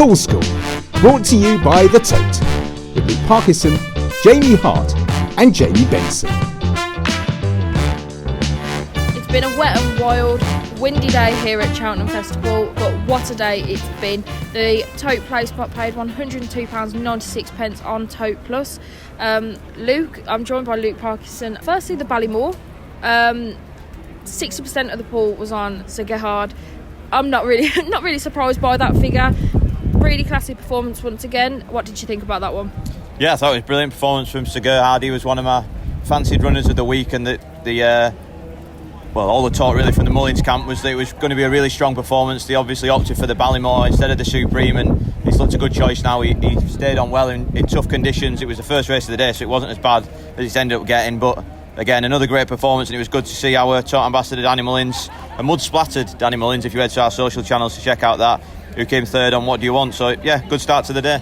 Pool School, brought to you by the Tote, with Luke Parkinson, Jamie Hart and Jamie Benson. It's been a wet and wild, windy day here at Cheltenham Festival, but what a day it's been. The Tote play spot paid £102.96 on Tote Plus. Luke, I'm joined by Luke Parkinson. Firstly, the Ballymore. 60% of the pool was on Sir Gerhard. I'm not really surprised by that figure. Really classy performance once again. What did you think about that one? Yeah, I thought it was a brilliant performance from Sir Gerhard. He was one of my fancied runners of the week, and all the talk really from the Mullins camp was that it was going to be a really strong performance. They obviously opted for the Ballymore instead of the Supreme, and he's looked a good choice now. He stayed on well in tough conditions. It was the first race of the day, so it wasn't as bad as it's ended up getting, but again, another great performance, and it was good to see our Tote ambassador Danny Mullins, a mud-splattered Danny Mullins, if you head to our social channels to check out that, who came third on What Do You Want. So yeah, good start to the day.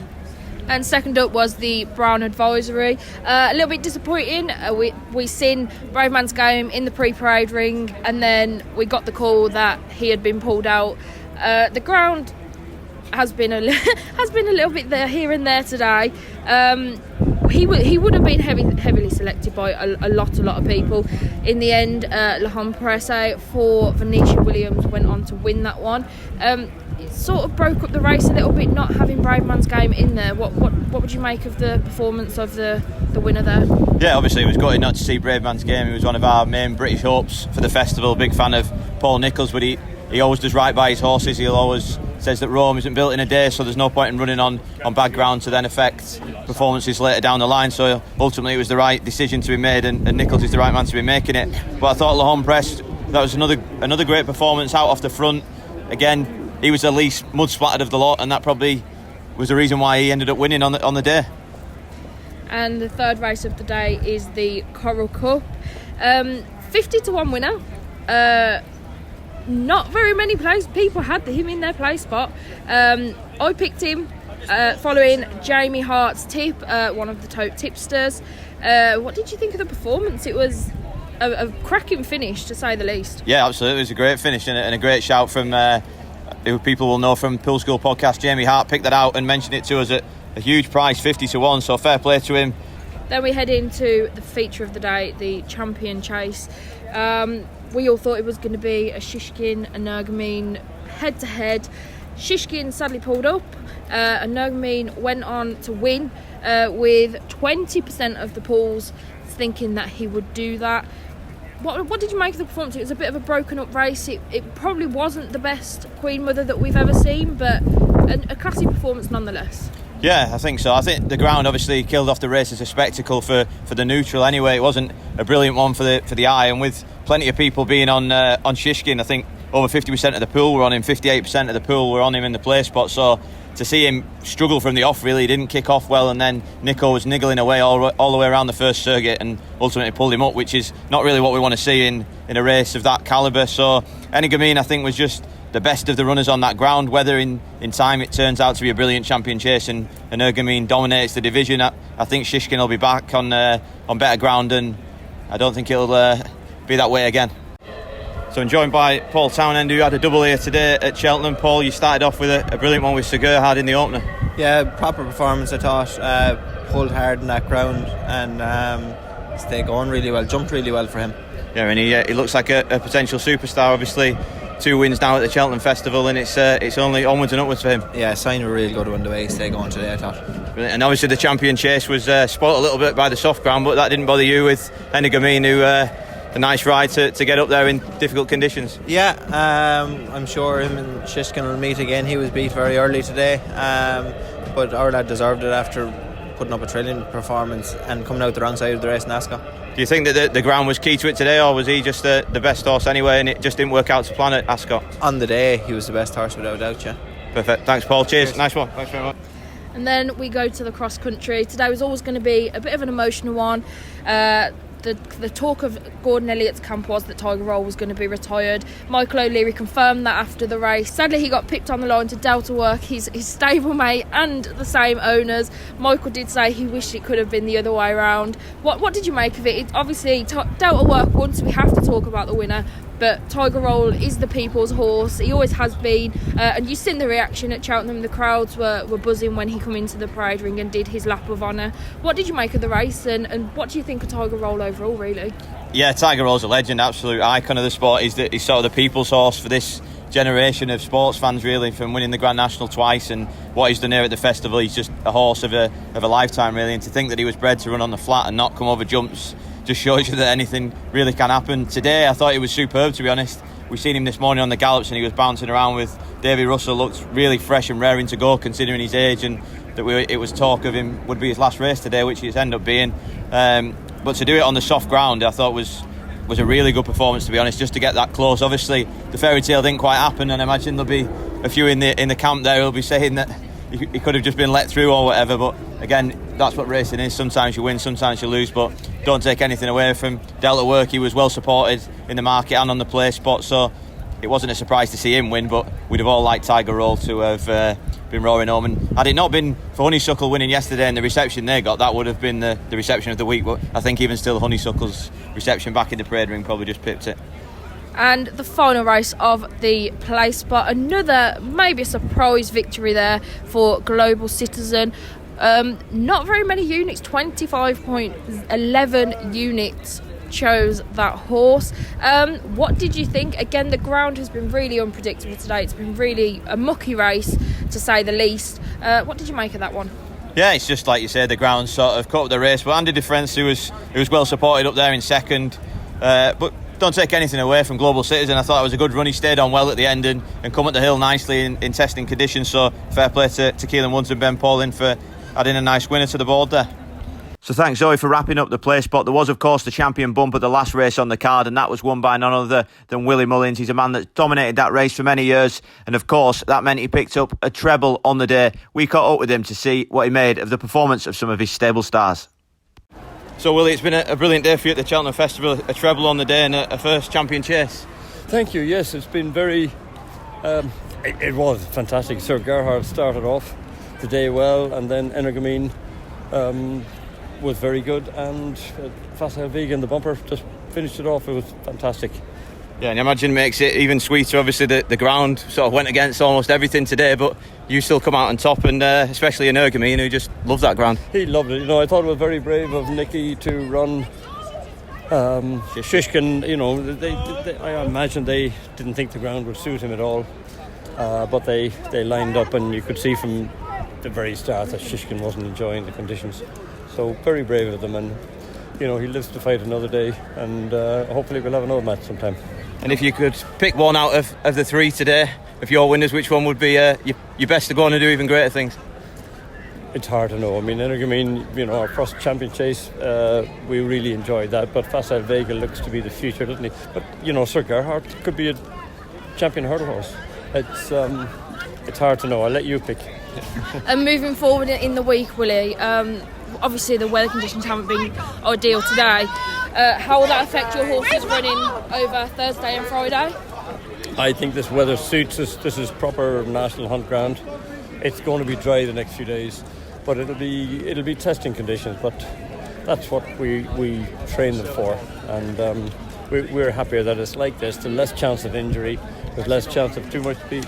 And second up was the Brown Advisory. A little bit disappointing. We seen Brave Man's Game in the pre-parade ring, and then we got the call that he had been pulled out. The ground has been a little bit there here and there today. He would have been heavily selected by a lot of people. In the end, La Presse for Venetia Williams went on to win that one. It sort of broke up the race a little bit, not having Brave Man's Game in there. What would you make of the performance of the winner there? Yeah, obviously it was gutting not to see Brave Man's Game. He was one of our main British hopes for the festival. Big fan of Paul Nicholls, but he always does right by his horses. He'll always says that Rome isn't built in a day, so there's no point in running on bad ground to then affect performances later down the line. So ultimately it was the right decision to be made, and Nicholls is the right man to be making it. But I thought La Presse, that was another great performance out off the front. Again, he was the least mud splattered of the lot, and that probably was the reason why he ended up winning on the day. And the third race of the day is the Coral Cup. 50-1 winner. Not very many people had him in their play spot. I picked him following Jamie Hart's tip, one of the Tote tipsters. What did you think of the performance? It was a cracking finish, to say the least. Yeah, absolutely. It was a great finish and a great shout from who people will know from Pool School podcast. Jamie Hart picked that out and mentioned it to us at a huge price, 50-1, so fair play to him. Then we head into the feature of the day, the Champion Chase. We all thought it was going to be a Shishkin and Nergamine head-to-head. Shishkin sadly pulled up, and Nergamine went on to win with 20% of the pools thinking that he would do that. What did you make of the performance? It was a bit of a broken up race. It probably wasn't the best Queen Mother that we've ever seen, but a classy performance nonetheless. Yeah, I think so. I think the ground obviously killed off the race as a spectacle for the neutral anyway. It wasn't a brilliant one for the eye, and with plenty of people being on Shishkin, I think over 50% of the pool were on him, 58% of the pool were on him in the play spot. So to see him struggle from the off, really, he didn't kick off well, and then Nico was niggling away all the way around the first circuit and ultimately pulled him up, which is not really what we want to see in a race of that calibre. So Energamine, I think, was just the best of the runners on that ground. Whether in time it turns out to be a brilliant champion chase and Energamine dominates the division, I think Shishkin will be back on better ground, and I don't think it'll be that way again. So I'm joined by Paul Townend, who had a double here today at Cheltenham. Paul, you started off with a brilliant one with Sir Gerhard in the opener. Yeah, proper performance, I thought. Pulled hard in that ground and stayed going really well, jumped really well for him. Yeah, and he looks like a potential superstar. Obviously 2 wins now at the Cheltenham Festival, and it's only onwards and upwards for him. Yeah, sign of a really good one the way he stayed going today, I thought. Brilliant. And obviously the champion chase was spoilt a little bit by the soft ground, but that didn't bother you with Energamine, who a nice ride to get up there in difficult conditions. Yeah, I'm sure him and Shishkin will meet again. He was beat very early today, but our lad deserved it after putting up a trillion performance and coming out the wrong side of the race in Ascot. Do you think that the ground was key to it today, or was he just the best horse anyway and it just didn't work out to plan at Ascot? On the day, he was the best horse without a doubt, yeah. Perfect. Thanks, Paul. Cheers. Nice one. Thanks very much. And then we go to the cross country. Today was always going to be a bit of an emotional one. The talk of Gordon Elliott's camp was that Tiger Roll was going to be retired. Michael O'Leary confirmed that after the race. Sadly, he got picked on the line to Delta Work, his stablemate and the same owners. Michael did say he wished it could have been the other way around. What did you make of it? Obviously, Delta Work won, so we have to talk about the winner. but Tiger Roll is the people's horse. He always has been, and you've seen the reaction at Cheltenham. The crowds were buzzing when he come into the parade ring and did his lap of honour. What did you make of the race, and what do you think of Tiger Roll overall, really? Yeah, Tiger Roll's a legend, absolute icon of the sport. He's sort of the people's horse for this generation of sports fans, really, from winning the Grand National twice, and what he's done here at the festival. He's just a horse of a lifetime, really, and to think that he was bred to run on the flat and not come over jumps just shows you that anything really can happen. Today I thought he was superb, to be honest. We've seen him this morning on the gallops and he was bouncing around with Davy Russell. Looked really fresh and raring to go considering his age, and that it was talk of him would be his last race today, which it's ended up being. But to do it on the soft ground, I thought was a really good performance, to be honest, just to get that close. Obviously the fairy tale didn't quite happen, and I imagine there'll be a few in the camp there who'll be saying that he could have just been let through or whatever. But again, that's what racing is. Sometimes you win, sometimes you lose, but don't take anything away from Delta Work. He was well supported in the market and on the play spot, so it wasn't a surprise to see him win. But we'd have all liked Tiger Roll to have been roaring home, and had it not been for Honeysuckle winning yesterday and the reception they got, that would have been the reception of the week. But I think even still, Honeysuckle's reception back in the parade ring probably just pipped it. And the final race of the play spot, another maybe a surprise victory there for Global Citizen. Not very many units, 25.11 units chose that horse. What did you think? Again, the ground has been really unpredictable today. It's been really a mucky race, to say the least. What did you make of that one? Yeah, it's just like you said, the ground sort of caught up the race. But Andy DeFrance, who was well supported up there in second, but don't take anything away from Global Citizen. I thought it was a good run. He stayed on well at the end and come up the hill nicely in testing conditions. So fair play to Keelan Woods and Ben Paulin for adding a nice winner to the board there. So thanks, Zoe, for wrapping up the play spot. There was, of course, the champion bump at the last race on the card, and that was won by none other than Willie Mullins. He's a man that's dominated that race for many years, and of course that meant he picked up a treble on the day. We caught up with him to see what he made of the performance of some of his stable stars. So Willie, it's been a brilliant day for you at the Cheltenham Festival, a treble on the day and a first champion chase. Thank you. Yes, it's been very it was fantastic. Sir Gerhard started off the day well, and then Energamine was very good, and Facile Vegan, the bumper, just finished it off. It was fantastic. Yeah, and I imagine makes it even sweeter. Obviously the ground sort of went against almost everything today, but you still come out on top, and especially Energamine, who just loved that ground. He loved it. I thought it was very brave of Nicky to run Shishkin. I imagine they didn't think the ground would suit him at all, but they lined up, and you could see from the very start that Shishkin wasn't enjoying the conditions. So very brave of them, and he lives to fight another day, and hopefully we'll have another match sometime. And if you could pick one out of the three today, of your winners, which one would be your best to go on and do even greater things? It's hard to know. I mean, Energamine, our first champion chase, we really enjoyed that, but Facile Vega looks to be the future, doesn't he? But Sir Gerhard could be a champion hurdle horse. It's hard to know. I'll let you pick. And moving forward in the week, Willie, obviously the weather conditions haven't been ideal today. How will that affect your horses running over Thursday and Friday? I think this weather suits us. This is proper national hunt ground. It's going to be dry the next few days, but it'll be testing conditions. But that's what we train them for, and we're happier that it's like this. There's less chance of injury. There's less chance of too much speed.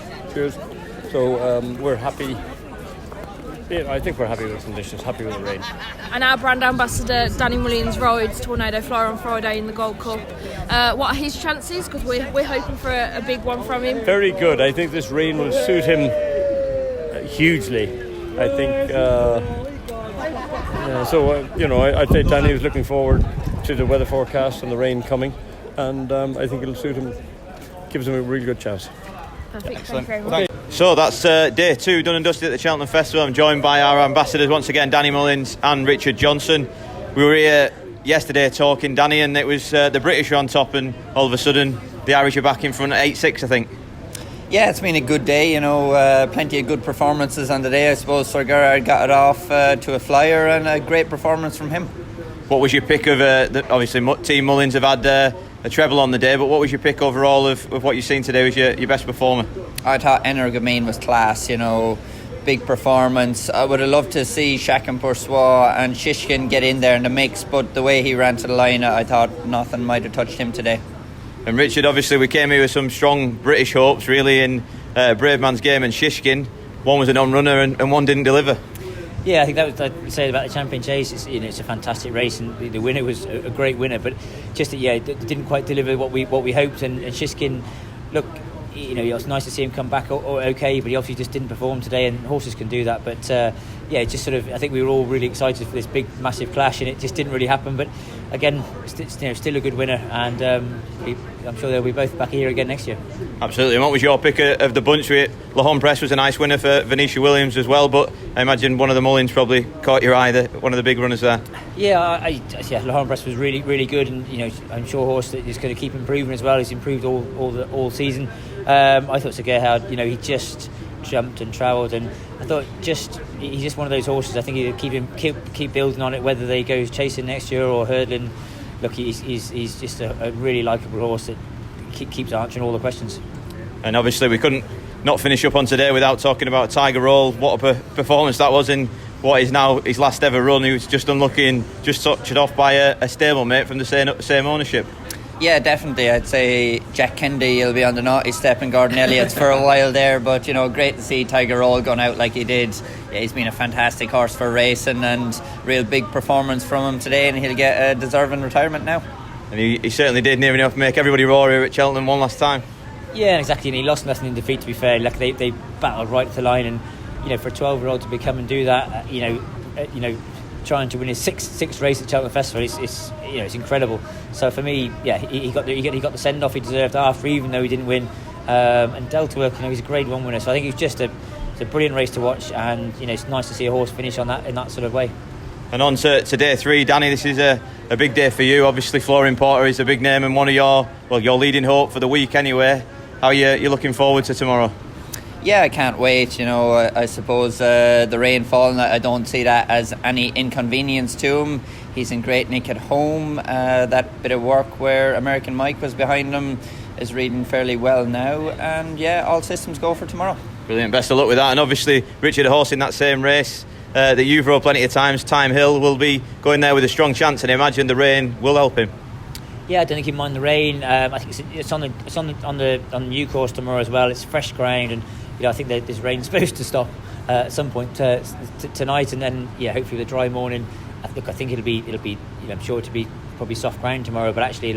So we're happy. Yeah, I think we're happy with the conditions, happy with the rain. And our brand ambassador, Danny Mullins, rides Tornado Flyer on Friday in the Gold Cup. What are his chances? Because we're hoping for a big one from him. Very good. I think this rain will suit him hugely. I think I'd say Danny was looking forward to the weather forecast and the rain coming, and I think it'll suit him, gives him a really good chance. Perfect. Excellent. Thank you very much. So that's day 2 done and dusted at the Cheltenham Festival. I'm joined by our ambassadors once again, Danny Mullins and Richard Johnson. We were here yesterday talking, Danny, and it was the British were on top, and all of a sudden the Irish are back in front at 8-6, I think. Yeah, it's been a good day, plenty of good performances on the day. I suppose Sir Gerhard got it off to a flyer, and a great performance from him. What was your pick of, obviously Team Mullins have had a treble on the day, but what was your pick overall of what you've seen today was your best performer? I thought Energamine was class, big performance. I would have loved to see Shakin Poursois and Shishkin get in there in the mix, but the way he ran to the line, I thought nothing might have touched him today. And Richard, obviously we came here with some strong British hopes really in Braveman's Game and Shishkin. One was a non-runner and one didn't deliver. Yeah, I think that was I'd say about the Champion Chase. It's a fantastic race, and the winner was a great winner, but just it didn't quite deliver what we hoped. And Shishkin, look, it was nice to see him come back okay, but he obviously just didn't perform today, and horses can do that. But it just sort of, I think we were all really excited for this big, massive clash, and it just didn't really happen. But again, still a good winner, and I'm sure they'll be both back here again next year. Absolutely. And what was your pick of the bunch? La Home Press was a nice winner for Venetia Williams as well, but I imagine one of the Mullins probably caught your eye, one of the big runners there. Yeah, La Home Press was really, really good, and I'm sure horse that is going to keep improving as well. He's improved all season. I thought Sir Gerhard, he just jumped and travelled, and I thought he's just one of those horses. I think he'll keep building on it, whether they go chasing next year or hurdling. Look, he's just a really likeable horse that keeps answering all the questions. And obviously we couldn't not finish up on today without talking about Tiger Roll. What a performance that was in what is now his last ever run. He was just unlucky and just touched off by a stablemate from the same ownership. Yeah, definitely. I'd say Jack Kennedy will be on the naughty step and Gordon Elliott's for a while there, but great to see Tiger Roll going out like he did. Yeah, he's been a fantastic horse for racing, and real big performance from him today, and he'll get a deserving retirement now. And he certainly did, near enough make everybody roar here at Cheltenham one last time. Yeah, exactly, and he lost nothing in defeat, to be fair. Like they battled right to the line, and for a 12-year-old to come and do that, trying to win his sixth race at Cheltenham Festival, it's incredible. So for me, he got the send off he deserved after, even though he didn't win. And Delta Work, he's a Grade 1 winner. So I think it's just a brilliant race to watch, and it's nice to see a horse finish in that sort of way. And on to day 3, Danny. This is a big day for you. Obviously, Florian Porter is a big name and one of your leading hope for the week anyway. How are you looking forward to tomorrow? Yeah, I can't wait. I suppose the rain falling, I don't see that as any inconvenience to him. He's in great nick at home. That bit of work where American Mike was behind him is reading fairly well now. And all systems go for tomorrow. Brilliant, best of luck with that. And obviously Richard, a horse in that same race that you've rode plenty of times, Time Hill, will be going there with a strong chance, and I imagine the rain will help him. Yeah, I don't think he'll mind the rain. I think it's on the new course tomorrow as well. It's fresh ground, and I think that this rain's supposed to stop at some point tonight, and then hopefully the dry morning. I think it'll be I'm sure to be probably soft ground tomorrow, but actually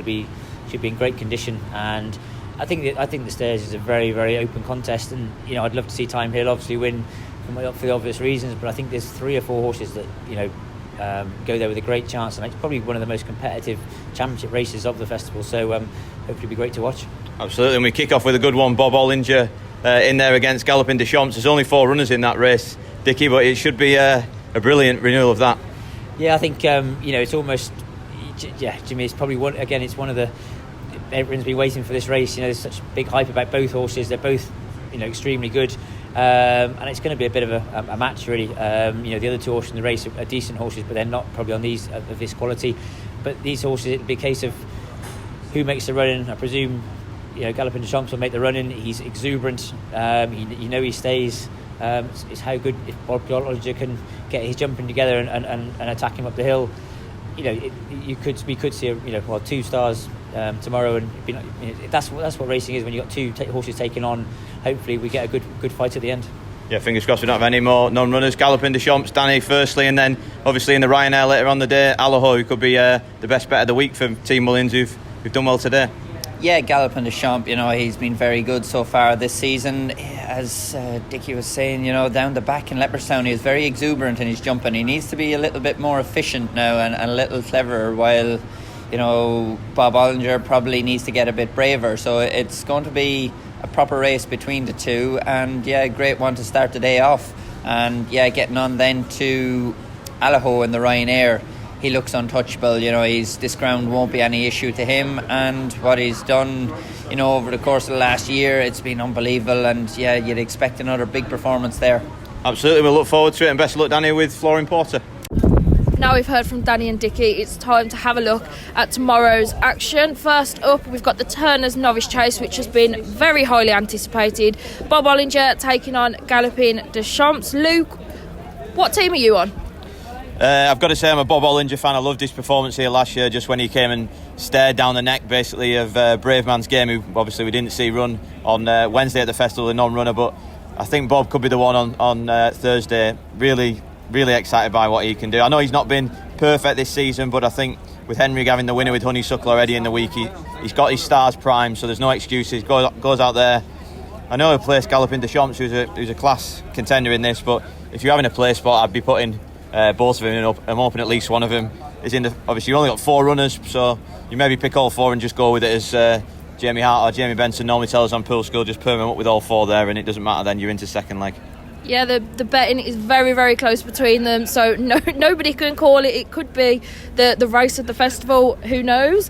should be in great condition. And I think the Stairs is a very, very open contest, and I'd love to see Time Hill obviously win for the obvious reasons, but I think there's 3 or 4 horses that go there with a great chance, and it's probably one of the most competitive championship races of the festival. So hopefully it'll be great to watch. Absolutely, and we kick off with a good one. Bob Ollinger in there against Galloping Deschamps. There's only 4 runners in that race, Dicky, but it should be a brilliant renewal of that. Yeah, I think it's almost Jimmy. It's probably it's one of the, everyone's been waiting for this race. There's such big hype about both horses. They're both extremely good, and it's going to be a bit of a match really. The other 2 horses in the race are decent horses, but they're not probably on these of this quality. But these horses, it'll be a case of who makes the run-in. I presume Galloping Deschamps will make the run-in. He's exuberant. He stays. It's how good if Bob Ollinger can get his jumping together and attack him up the hill. We could see 2 stars tomorrow, and that's what racing is when you've got 2 horses taking on. Hopefully we get a good fight at the end. Yeah, fingers crossed we don't have any more non-runners. Galloping Deschamps, Danny firstly, and then obviously in the Ryanair later on the day, Allaho, who could be the best bet of the week for Team Mullins, who've done well today. Yeah, Galloping Deschamps, he's been very good so far this season. As Dicky was saying, down the back in Leopardstown, he is very exuberant in his jumping. He needs to be a little bit more efficient now and a little cleverer, while, Bob Ollinger probably needs to get a bit braver. So it's going to be a proper race between the 2, and great one to start the day off. And getting on then to Allaho in the Ryanair. He looks untouchable. This ground won't be any issue to him, and what he's done, over the course of the last year, it's been unbelievable. And you'd expect another big performance there. Absolutely, we'll look forward to it, and best of luck, Danny, with Florian Porter. Now we've heard from Danny and Dicky, it's time to have a look at tomorrow's action. First up, we've got the Turner's Novice Chase, which has been very highly anticipated. Bob Ollinger taking on Galloping Deschamps. Luke, what team are you on? I've got to say I'm a Bob Ollinger fan. I loved his performance here last year, just when he came and stared down the neck basically of Braveman's game, who obviously we didn't see run on Wednesday at the festival, a non-runner, but I think Bob could be the one on Thursday. Really, really excited by what he can do. I know he's not been perfect this season, but I think with Henry having the winner with Honeysuckle already in the week, he's got his stars primed, so there's no excuses. Goes out there. I know he'll place Galloping Deschamps, who's a class contender in this, but if you're having a play spot, I'd be putting both of them in. I'm hoping at least one of them is in the. Obviously, you only got 4 runners, so you maybe pick all 4 and just go with it as Jamie Hart or Jamie Benson normally tells us on Pool School. Just perm them up with all 4 there, and it doesn't matter. Then you're into second leg. Yeah, the betting is very, very close between them, so nobody can call it. It could be the race of the festival, who knows.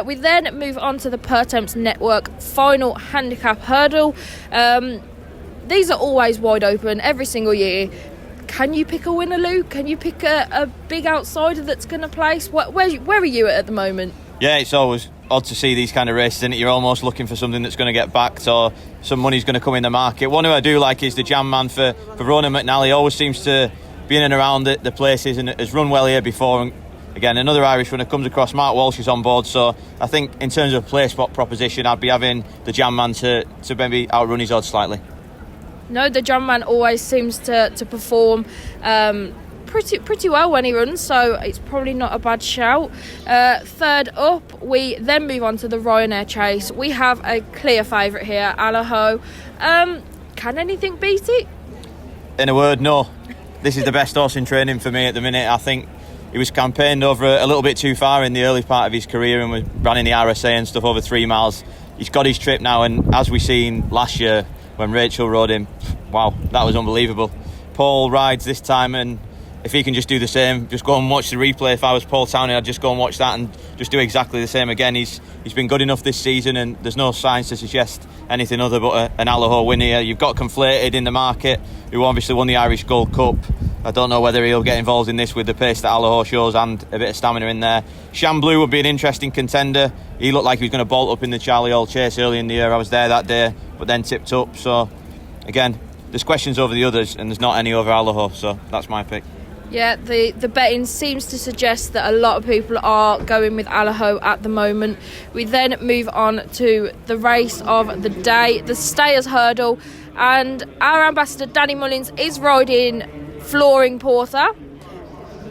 We then move on to the Pertemps Network final handicap hurdle. These are always wide open every single year. Can you pick a winner, Luke? Can you pick a big outsider that's going to place? Where are you at the moment? Yeah, it's always odd to see these kind of races, isn't it? You're almost looking for something that's going to get backed or some money's going to come in the market. One who I do like is the Jam Man for Ronan McNally. Always seems to be in and around the places and has run well here before. And again, another Irish runner comes across. Mark Walsh is on board, so I think in terms of play spot proposition, I'd be having the Jam Man to maybe outrun his odds slightly. No, the Jam Man always seems to perform pretty well when he runs, so it's probably not a bad shout. Third up, we then move on to the Ryanair Chase. We have a clear favourite here, Allaho. Can anything beat it? In a word, no. This is the best horse in training for me at the minute. I think he was campaigned over a little bit too far in the early part of his career and was ran in the RSA and stuff over 3 miles. He's got his trip now, and as we seen last year when Rachel rode him, wow, that was unbelievable. Paul rides this time, and if he can just do the same, just go and watch the replay. If I was Paul Townend, I'd just go and watch that and just do exactly the same again. He's been good enough this season, and there's no signs to suggest anything other but an Allaho win here. You've got Conflated in the market, who obviously won the Irish Gold Cup. I don't know whether he'll get involved in this with the pace that Allaho shows and a bit of stamina in there. Shamblu would be an interesting contender. He looked like he was going to bolt up in the Charlie Hall Chase early in the year. I was there that day, but then tipped up. So again, there's questions over the others and there's not any over Allaho, so that's my pick. Yeah, the betting seems to suggest that a lot of people are going with Allaho at the moment. We then move on to the race of the day, the Stayers Hurdle, and our ambassador Danny Mullins is riding Flooring Porter.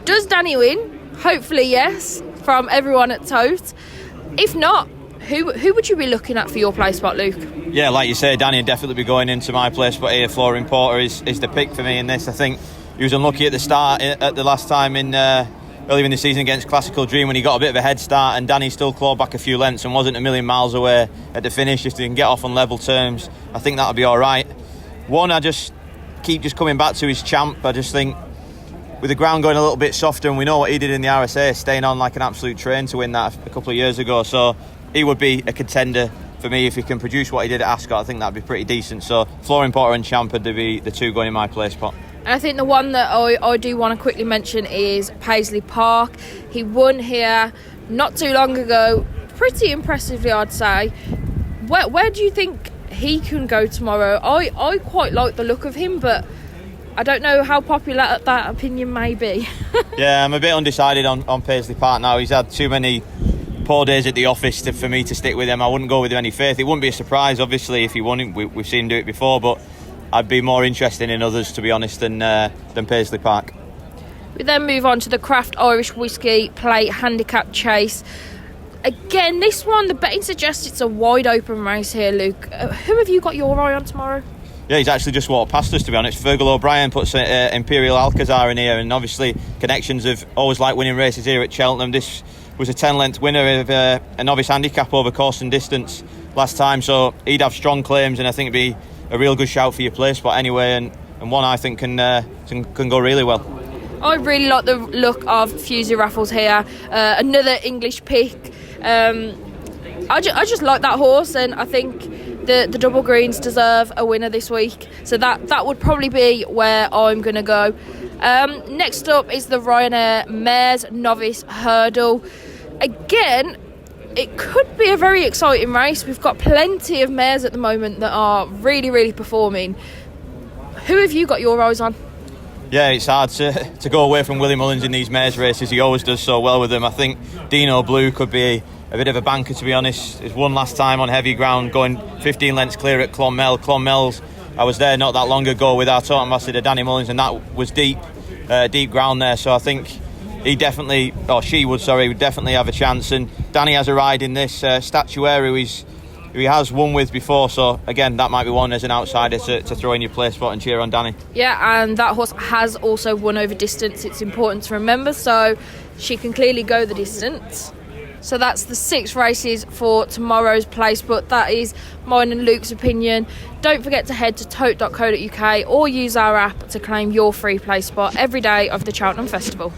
Does Danny win? Hopefully yes, from everyone at Tote. If not, who would you be looking at for your play spot, Luke? Yeah, like you say, Danny would definitely be going into my play spot here. Flooring Porter is the pick for me in this. I think he was unlucky at the start at the last time earlier in the season against Classical Dream when he got a bit of a head start, and Danny still clawed back a few lengths and wasn't a million miles away at the finish. If he can get off on level terms, I think that'll be all right. One I just keep coming back to is Champ. I just think with the ground going a little bit softer, and we know what he did in the RSA, staying on like an absolute train to win that a couple of years ago, so he would be a contender for me if he can produce what he did at Ascot. I think that'd be pretty decent. So Flooring Porter and Champ would be the two going in my play spot. And I think the one that I do want to quickly mention is Paisley Park. He won here not too long ago, pretty impressively I'd say. Where do you think he can go tomorrow? I quite like the look of him, but I don't know how popular that opinion may be. Yeah, I'm a bit undecided on Paisley Park now. He's had too many poor days at the office for me to stick with him. I wouldn't go with him any faith. It wouldn't be a surprise, obviously, if he won it. We've seen him do it before, but I'd be more interested in others, to be honest, than Paisley Park. We then move on to the Craft Irish Whiskey Plate Handicap Chase. Again, this one, the betting suggests it's a wide open race here, Luke. Who have you got your eye on tomorrow? Yeah, he's actually just walked past us, to be honest. Fergal O'Brien puts Imperial Alcazar in here, and obviously connections have always liked winning races here at Cheltenham. This was a 10-length winner of a Novice Handicap over course and distance last time, so he'd have strong claims, and I think it'd be a real good shout for your play spot anyway, and one I think can go really well. I really like the look of Fusey Raffles here. Another English pick. I just like that horse, and I think the Double Greens deserve a winner this week. So that would probably be where I'm going to go. Next up is the Ryanair Mares Novice Hurdle. Again, it could be a very exciting race. We've got plenty of mares at the moment that are really, really performing. Who have you got your eyes on? Yeah, it's hard to go away from Willie Mullins in these mares races. He always does so well with them. I think Dino Blue could be a bit of a banker, to be honest. He's won last time on heavy ground, going 15 lengths clear at Clonmel. Clonmel's, I was there not that long ago with our Tote ambassador Danny Mullins, and that was deep ground there. So I think she would definitely have a chance. And Danny has a ride in this Statuary who he has won with before, so again that might be one as an outsider to throw in your play spot and cheer on Danny. Yeah, and that horse has also won over distance. It's important to remember, so she can clearly go the distance. So that's the 6 races for tomorrow's place, but that is mine and Luke's opinion. Don't forget to head to tote.co.uk or use our app to claim your free place spot every day of the Cheltenham Festival.